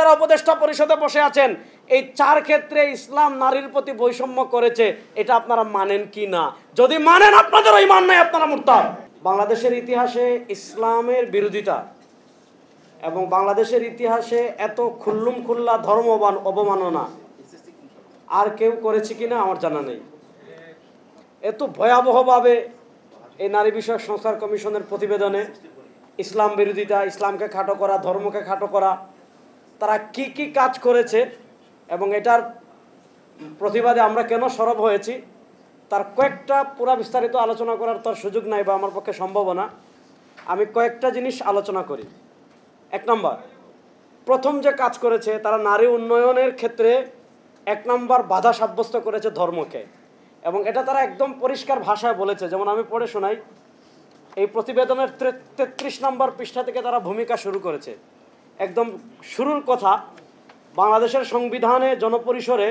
যারা উপদেষ্টা পরিষদে বসে আছেন, এই 4 ক্ষেত্রে ইসলাম নারীর প্রতি বৈষম্য করেছে, এটা আপনারা মানেন কি না? যদি মানেন, আপনাদের ঈমান নাই, আপনারা মুরতাদ। বাংলাদেশের ইতিহাসে ইসলামের বিরোধিতা এবং বাংলাদেশের ইতিহাসে এত খুল্লুম খুল্লা ধর্মবান অবমাননা আর কেউ করেছে কিনা আমার জানা নেই। এত ভয়াবহভাবে এই নারী বিষয়ক সংস্কার কমিশনের প্রতিবেদনে ইসলাম বিরোধিতা, ইসলামকে খাটো করা, ধর্মকে খাটো করা, তারা কি কি কাজ করেছে এবং এটার প্রতিবাদে আমরা কেন সরব হয়েছি, তার কয়েকটা পুরা বিস্তারিত আলোচনা করার তার সুযোগ নাই বা আমার পক্ষে সম্ভব না। আমি কয়েকটা জিনিস আলোচনা করি। 1 নম্বর, প্রথম যে কাজ করেছে, তারা নারী উন্নয়নের ক্ষেত্রে 1 নম্বর বাধা সাব্যস্ত করেছে ধর্মকে, এবং এটা তারা একদম পরিষ্কার ভাষায় বলেছে। যেমন আমি পড়ে শোনাই, এই প্রতিবেদনের 33 নম্বর পৃষ্ঠা থেকে তারা ভূমিকা শুরু করেছে। একদম শুরুর কথা, বাংলাদেশের সংবিধানে জনপরিসরে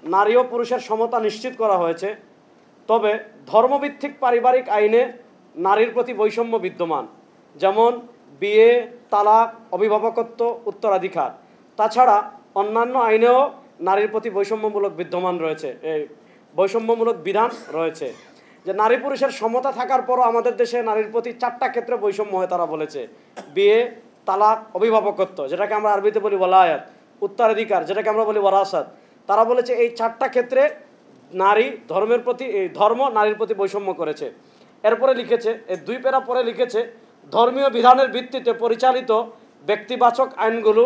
নারী ও পুরুষের সমতা নিশ্চিত করা হয়েছে, তবে ধর্মভিত্তিক পারিবারিক আইনে নারীর প্রতি বৈষম্য বিদ্যমান, যেমন বিয়ে, তালাক, অভিভাবকত্ব, উত্তরাধিকার। তাছাড়া অন্যান্য আইনেও নারীর প্রতি বৈষম্যমূলক বিদ্যমান রয়েছে, বৈষম্যমূলক বিধান রয়েছে। যে নারী পুরুষের সমতা থাকার পরও আমাদের দেশে নারীর প্রতি 4টা ক্ষেত্রে বৈষম্য হয় তারা বলেছে। বিয়ে, তালাক, অভিভাবকত্ব, যেটাকে আমরা আরবিতে বলি ওয়ালায়াত, উত্তরাধিকার, যেটাকে আমরা বলি ওয়ারাসাত। তারা বলেছে এই 4টা ক্ষেত্রে নারী ধর্ম নারীর প্রতি বৈষম্য করেছে। এরপরে লিখেছে, এই 2 প্যারা পরে লিখেছে, ধর্মীয় বিধানের ভিত্তিতে পরিচালিত ব্যক্তিবাচক আইনগুলো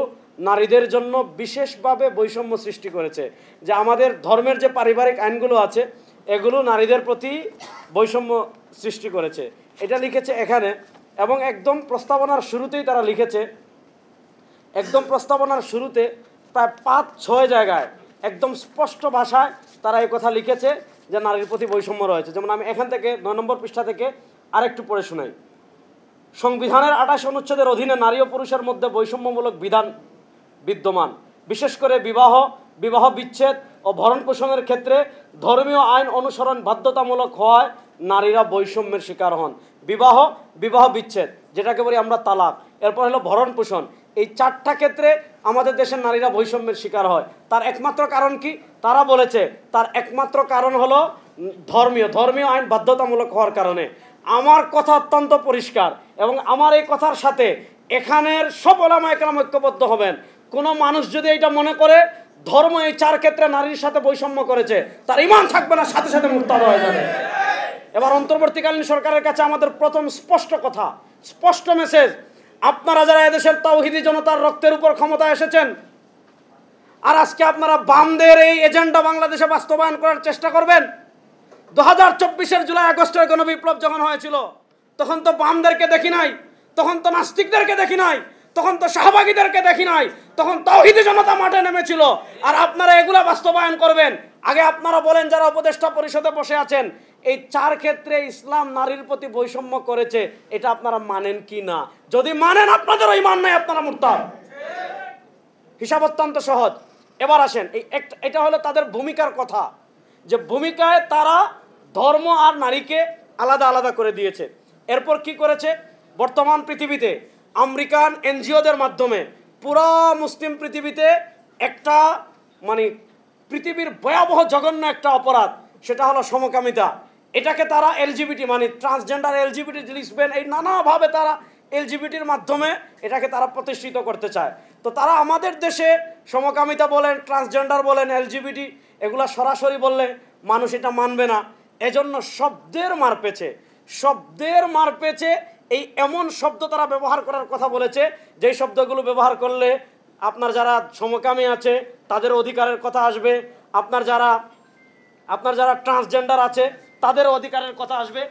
নারীদের জন্য বিশেষভাবে বৈষম্য সৃষ্টি করেছে। যে আমাদের ধর্মের যে পারিবারিক আইনগুলো আছে, এগুলো নারীদের প্রতি বৈষম্য সৃষ্টি করেছে, এটা লিখেছে এখানে। এবং একদম প্রস্তাবনার শুরুতেই তারা লিখেছে, একদম প্রস্তাবনার শুরুতে প্রায় 5-6 জায়গায় একদম স্পষ্ট ভাষায় তারা এই কথা লিখেছে যে নারীর প্রতি বৈষম্য রয়েছে। যেমন আমি এখান থেকে 9 নম্বর পৃষ্ঠা থেকে আরেকটু পড়ে শোনাই। সংবিধানের 28 অনুচ্ছেদের অধীনে নারী ও পুরুষের মধ্যে বৈষম্যমূলক বিধান বিদ্যমান, বিশেষ করে বিবাহ বিচ্ছেদ ও ভরণ পোষণের ক্ষেত্রে ধর্মীয় আইন অনুসরণ বাধ্যতামূলক হওয়ায় নারীরা বৈষম্যের শিকার হন। বিবাহ বিচ্ছেদ, যেটাকে বলি আমরা তালাক, এরপর হলো ভরণ পোষণ, এই 4টা ক্ষেত্রে আমাদের দেশের নারীরা বৈষম্যের শিকার হয়। তার একমাত্র কারণ কি? তারা বলেছে তার একমাত্র কারণ হলো ধর্মীয় আইন বাধ্যতামূলক হওয়ার কারণে। আমার কথা অত্যন্ত পরিষ্কার, এবং আমার এই কথার সাথে এখানের সব ওলামায়ে কেরাম ঐক্যবদ্ধ হবেন। কোনো মানুষ যদি এটা মনে করে ধর্ম এই 4 ক্ষেত্রে নারীর সাথে বৈষম্য করেছে, তার ঈমান থাকবে না, সাথে সাথে মুরতাদ হয়ে যাবে। এবার অন্তর্বর্তীকালীন সরকারের কাছে আমাদের প্রথম স্পষ্ট কথা, স্পষ্ট মেসেজ, আপনারা যারা এদেশের তাওহীদি জনতার রক্তের উপর ক্ষমতায় এসেছেন, আর আজকে আপনারা বামদের এই এজেন্ডা বাংলাদেশে বাস্তবায়ন করার চেষ্টা করবেন। 2024-এর জুলাই আগস্টের গণবিপ্লব যখন হয়েছিল, তখন তো বামদেরকে দেখি নাই, তখন তো নাস্তিকদেরকে দেখি নাই, তখন তো শাহবাগীদেরকে দেখি নাই, তখন তাওহীদি জনতা মাঠে নেমেছিল। আর আপনারা এগুলা বাস্তবায়ন করবেন। আগে আপনারা বলেন, যারা উপদেষ্টা পরিষদে বসে আছেন, এই 4 ক্ষেত্রে ইসলাম নারীর প্রতি বৈষম্য করেছে, এটা আপনারা মানেন কি না? যদি মানেন, আপনাদের ঈমান নাই, আপনারা মুরতাদ। হিসাব অত্যন্ত সহজ। এবার আসেন, এটা হলো তাদের ভূমিকার কথা, যে ভূমিকায় তারা ধর্ম আর নারীকে আলাদা আলাদা করে দিয়েছে। এরপর কি করেছে? বর্তমান পৃথিবীতে আমেরিকান এনজিওদের মাধ্যমে পুরো মুসলিম পৃথিবীতে একটা পৃথিবীর ভয়াবহ জঘন্য একটা অপরাধ, সেটা হলো সমকামিতা। এটাকে তারা এলজিবিটি ট্রান্সজেন্ডার, এলজিবিটি, লিসবেন, এই নানাভাবে তারা এলজিবিটির মাধ্যমে এটাকে তারা প্রতিষ্ঠিত করতে চায়। তো তারা আমাদের দেশে সমকামিতা বলেন, ট্রান্সজেন্ডার বলেন, এলজিবিটি, এগুলা সরাসরি বললে মানুষ এটা মানবে না। এজন্য শব্দের মার পেছে এই এমন শব্দ তারা ব্যবহার করার কথা বলেছে, যেই শব্দগুলো ব্যবহার করলে আপনার যারা সমকামী আছে তাদের অধিকারের কথা আসবে, আপনার যারা ট্রান্সজেন্ডার আছে তাদের অধিকারের কথা আসবে।